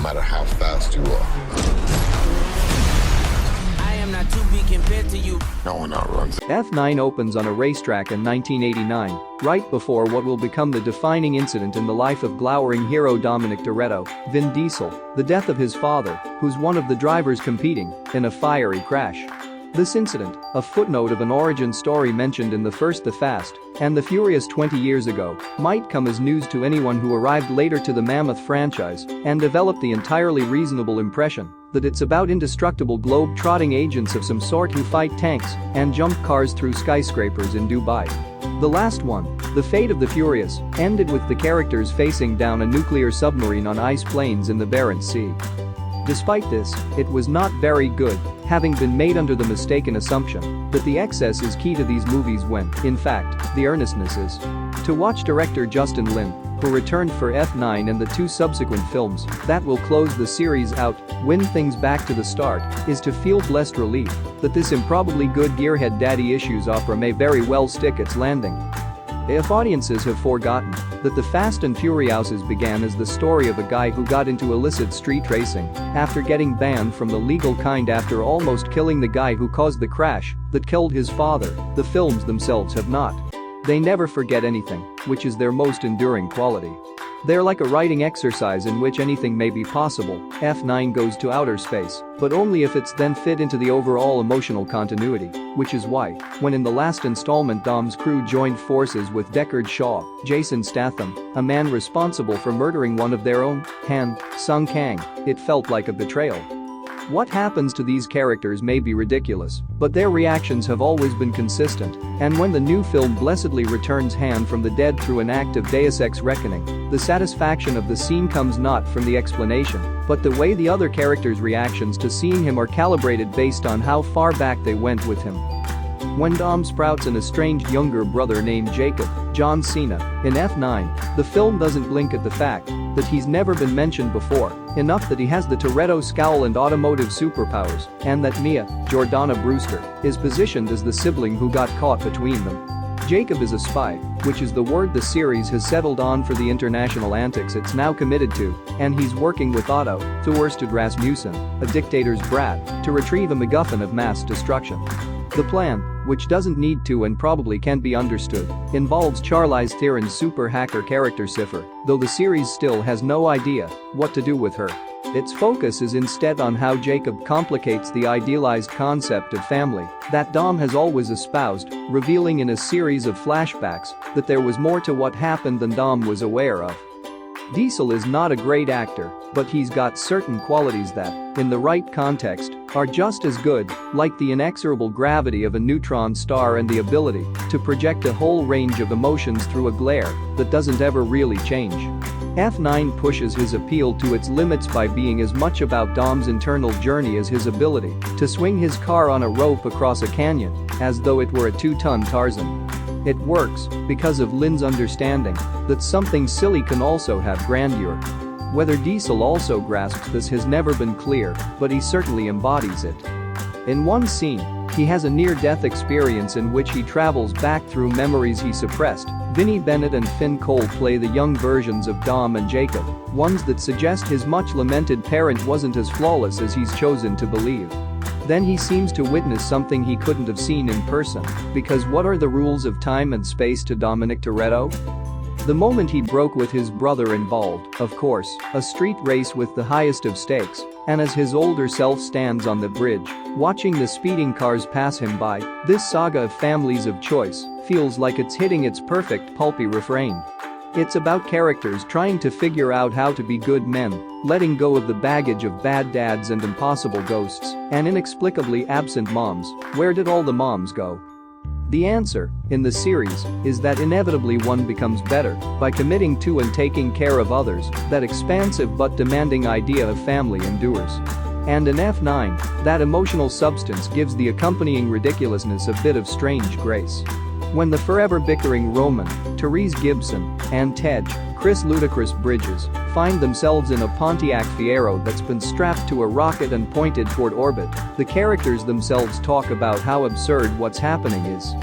matter how fast you are. I am not to be compared to you. No one outruns. F9 opens on a racetrack in 1989, right before what will become the defining incident in the life of glowering hero Dominic Toretto, Vin Diesel, the death of his father, who's one of the drivers competing in a fiery crash. This incident, a footnote of an origin story mentioned in The First the Fast and the Furious 20 years ago, might come as news to anyone who arrived later to the Mammoth franchise and developed the entirely reasonable impression that it's about indestructible globe-trotting agents of some sort who fight tanks and jump cars through skyscrapers in Dubai. The last one, The Fate of the Furious, ended with the characters facing down a nuclear submarine on ice plains in the Barents Sea. Despite this, it was not very good, having been made under the mistaken assumption that the excess is key to these movies when, in fact, the earnestness is. To watch director Justin Lin, who returned for F9 and the two subsequent films that will close the series out, win things back to the start, is to feel blessed relief that this improbably good gearhead daddy issues opera may very well stick its landing. If audiences have forgotten that the Fast and Furiouses began as the story of a guy who got into illicit street racing after getting banned from the legal kind after almost killing the guy who caused the crash that killed his father, the films themselves have not. They never forget anything, which is their most enduring quality. They're like a writing exercise in which anything may be possible. F9 goes to outer space, but only if it's then fit into the overall emotional continuity, which is why, when in the last installment Dom's crew joined forces with Deckard Shaw, Jason Statham, a man responsible for murdering one of their own, Han, Sung Kang, it felt like a betrayal. What happens to these characters may be ridiculous, but their reactions have always been consistent, and when the new film blessedly returns Han from the dead through an act of Deus Ex reckoning, the satisfaction of the scene comes not from the explanation, but the way the other characters' reactions to seeing him are calibrated based on how far back they went with him. When Dom sprouts an estranged younger brother named Jacob, John Cena, in F9, the film doesn't blink at the fact that he's never been mentioned before, enough that he has the Toretto scowl and automotive superpowers, and that Mia, Jordana Brewster, is positioned as the sibling who got caught between them. Jacob is a spy, which is the word the series has settled on for the international antics it's now committed to, and he's working with Otto, Thorstad Rasmussen, a dictator's brat, to retrieve a MacGuffin of mass destruction. The plan, which doesn't need to and probably can be understood, involves Charlize Theron's super hacker character Cipher, though the series still has no idea what to do with her. Its focus is instead on how Jacob complicates the idealized concept of family that Dom has always espoused, revealing in a series of flashbacks that there was more to what happened than Dom was aware of. Diesel is not a great actor, but he's got certain qualities that, in the right context, are just as good, like the inexorable gravity of a neutron star and the ability to project a whole range of emotions through a glare that doesn't ever really change. F9 pushes his appeal to its limits by being as much about Dom's internal journey as his ability to swing his car on a rope across a canyon, as though it were a 2-ton Tarzan. It works because of Lin's understanding that something silly can also have grandeur. Whether Diesel also grasps this has never been clear, but he certainly embodies it. In one scene, he has a near-death experience in which he travels back through memories he suppressed. Vinnie Bennett and Finn Cole play the young versions of Dom and Jacob, ones that suggest his much-lamented parent wasn't as flawless as he's chosen to believe. Then he seems to witness something he couldn't have seen in person, because what are the rules of time and space to Dominic Toretto? The moment he broke with his brother involved, of course, a street race with the highest of stakes, and as his older self stands on the bridge, watching the speeding cars pass him by, this saga of families of choice feels like it's hitting its perfect pulpy refrain. It's about characters trying to figure out how to be good men, letting go of the baggage of bad dads and impossible ghosts, and inexplicably absent moms. Where did all the moms go? The answer, in the series, is that inevitably one becomes better by committing to and taking care of others. That expansive but demanding idea of family endures. And in F9, that emotional substance gives the accompanying ridiculousness a bit of strange grace. When the forever bickering Roman, Therese Gibson, and Tej, Chris Ludacris Bridges, find themselves in a Pontiac Fiero that's been strapped to a rocket and pointed toward orbit, the characters themselves talk about how absurd what's happening is.